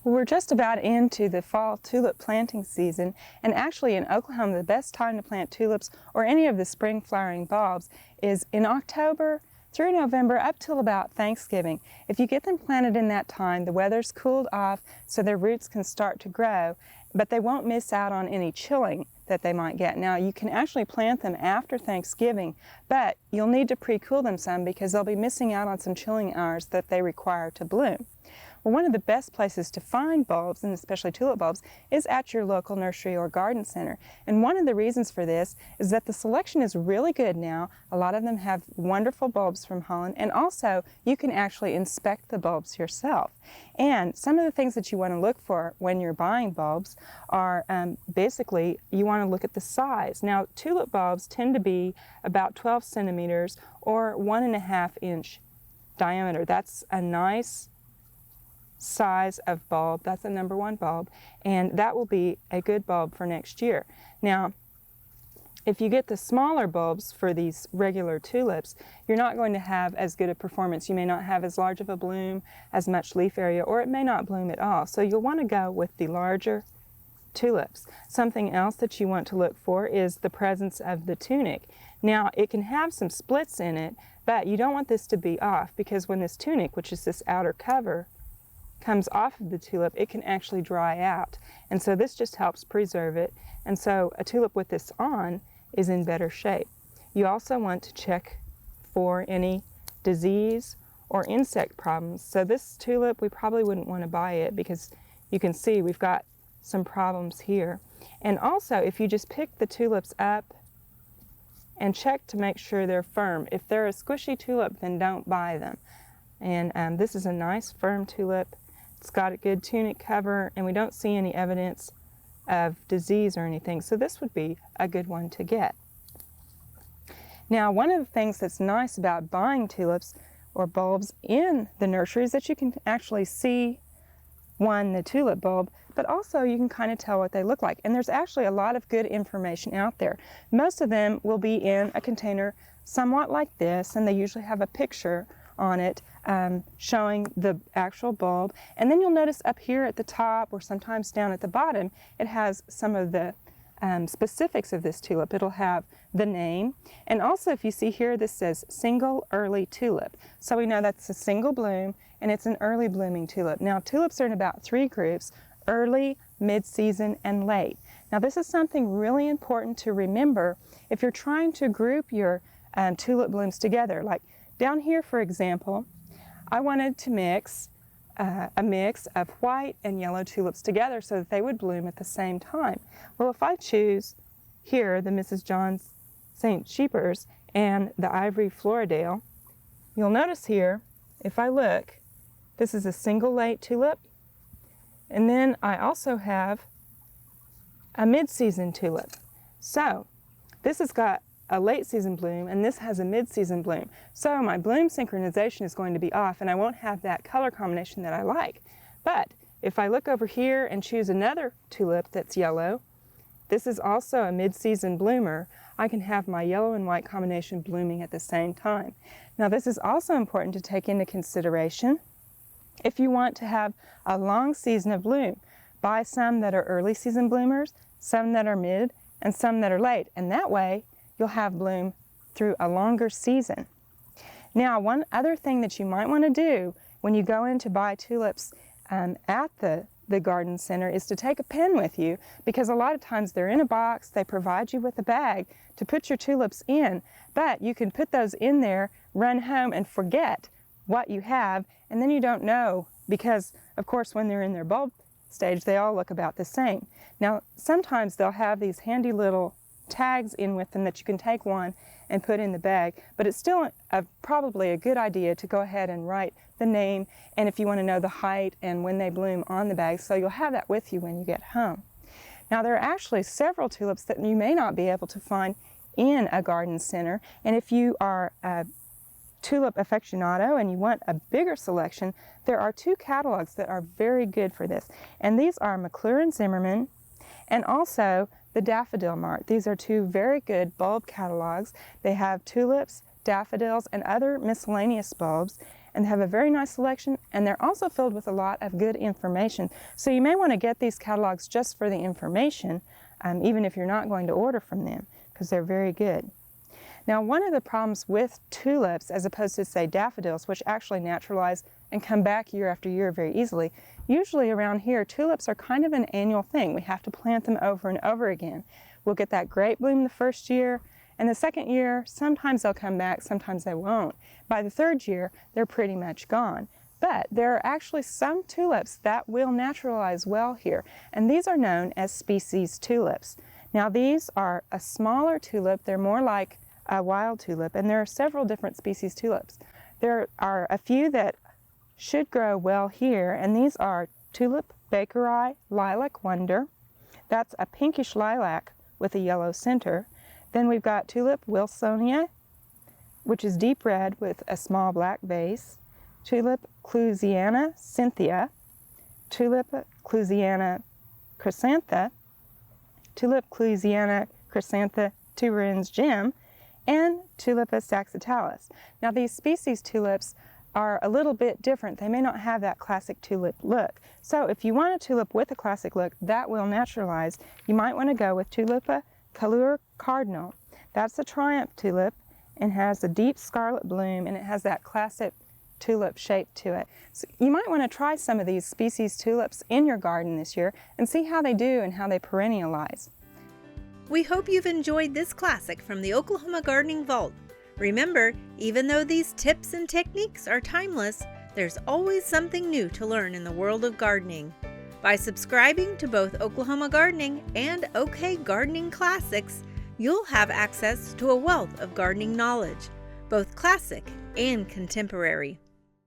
We're just about into the fall tulip planting season, and actually in Oklahoma the best time to plant tulips or any of the spring flowering bulbs is in October through November up till about Thanksgiving. If you get them planted in that time, the weather's cooled off so their roots can start to grow, but they won't miss out on any chilling that they might get. Now you can actually plant them after Thanksgiving, but you'll need to pre-cool them some because they'll be missing out on some chilling hours that they require to bloom. Well, one of the best places to find bulbs, and especially tulip bulbs, is at your local nursery or garden center. And one of the reasons for this is that the selection is really good now. A lot of them have wonderful bulbs from Holland, and also you can actually inspect the bulbs yourself. And some of the things that you want to look for when you're buying bulbs are basically you want to look at the size. Now, tulip bulbs tend to be about 12 centimeters or 1.5 inch diameter. That's a nice size of bulb. That's a #1 bulb, and that will be a good bulb for next year. Now, if you get the smaller bulbs for these regular tulips, you're not going to have as good a performance. You may not have as large of a bloom, as much leaf area, or it may not bloom at all. So you'll want to go with the larger tulips. Something else that you want to look for is the presence of the tunic. Now, it can have some splits in it, but you don't want this to be off, because when this tunic, which is this outer cover, comes off of the tulip, it can actually dry out. And so this just helps preserve it. And so a tulip with this on is in better shape. You also want to check for any disease or insect problems. So this tulip, we probably wouldn't want to buy it because you can see we've got some problems here. And also, if you just pick the tulips up and check to make sure they're firm. If they're a squishy tulip, then don't buy them. And this is a nice firm tulip. It's got a good tunic cover, and we don't see any evidence of disease or anything, so this would be a good one to get. Now, one of the things that's nice about buying tulips or bulbs in the nursery is that you can actually see, one, the tulip bulb, but also you can kind of tell what they look like. And there's actually a lot of good information out there. Most of them will be in a container somewhat like this, and they usually have a picture on it showing the actual bulb. And then you'll notice up here at the top, or sometimes down at the bottom, it has some of the specifics of this tulip. It'll have the name, and also if you see here, this says single early tulip. So we know that's a single bloom, and it's an early blooming tulip. Now, tulips are in about 3 groups: early, mid-season, and late. Now, this is something really important to remember if you're trying to group your tulip blooms together. Like down here, for example, I wanted to mix a mix of white and yellow tulips together so that they would bloom at the same time. Well, if I choose here the Mrs. John's St. Sheepers and the Ivory Floridale, you'll notice here, if I look, this is a single late tulip, and then I also have a mid-season tulip. So this has got a late season bloom, and this has a mid-season bloom. So my bloom synchronization is going to be off, and I won't have that color combination that I like. But if I look over here and choose another tulip that's yellow, this is also a mid-season bloomer, I can have my yellow and white combination blooming at the same time. Now, this is also important to take into consideration if you want to have a long season of bloom. Buy some that are early season bloomers, some that are mid, and some that are late, and that way you'll have bloom through a longer season. Now, one other thing that you might want to do when you go in to buy tulips at the garden center is to take a pen with you, because a lot of times they're in a box, they provide you with a bag to put your tulips in, but you can put those in there, run home and forget what you have, and then you don't know, because of course when they're in their bulb stage they all look about the same. Now, sometimes they'll have these handy little tags in with them that you can take one and put in the bag, but it's still probably a good idea to go ahead and write the name, and if you want to know the height and when they bloom, on the bag, so you'll have that with you when you get home. Now, there are actually several tulips that you may not be able to find in a garden center, and if you are a tulip aficionado and you want a bigger selection, there are 2 catalogs that are very good for this, and these are McClure and Zimmerman, and also the Daffodil Mart. These are 2 very good bulb catalogs. They have tulips, daffodils, and other miscellaneous bulbs, and they have a very nice selection, and they're also filled with a lot of good information. So you may want to get these catalogs just for the information, even if you're not going to order from them, because they're very good. Now, one of the problems with tulips, as opposed to, say, daffodils, which actually naturalize and come back year after year very easily, usually around here, tulips are kind of an annual thing. We have to plant them over and over again. We'll get that great bloom the first year, and the second year, sometimes they'll come back, sometimes they won't. By the third year, they're pretty much gone. But there are actually some tulips that will naturalize well here, and these are known as species tulips. Now, these are a smaller tulip. They're more like a wild tulip, and there are several different species tulips. There are a few that should grow well here, and these are Tulip Bakeri Lilac Wonder. That's a pinkish lilac with a yellow center. Then we've got Tulip Wilsonia, which is deep red with a small black base. Tulip Clusiana Cynthia, Tulip Clusiana Chrysantha, Tulip Clusiana Chrysantha Tuberans Gem, and Tulipa saxatilis. Now, these species tulips are a little bit different. They may not have that classic tulip look. So if you want a tulip with a classic look that will naturalize, you might want to go with Tulipa Couleur Cardinal. That's a triumph tulip and has a deep scarlet bloom, and it has that classic tulip shape to it. So you might want to try some of these species tulips in your garden this year and see how they do and how they perennialize. We hope you've enjoyed this classic from the Oklahoma Gardening Vault. Remember, even though these tips and techniques are timeless, there's always something new to learn in the world of gardening. By subscribing to both Oklahoma Gardening and OK Gardening Classics, you'll have access to a wealth of gardening knowledge, both classic and contemporary.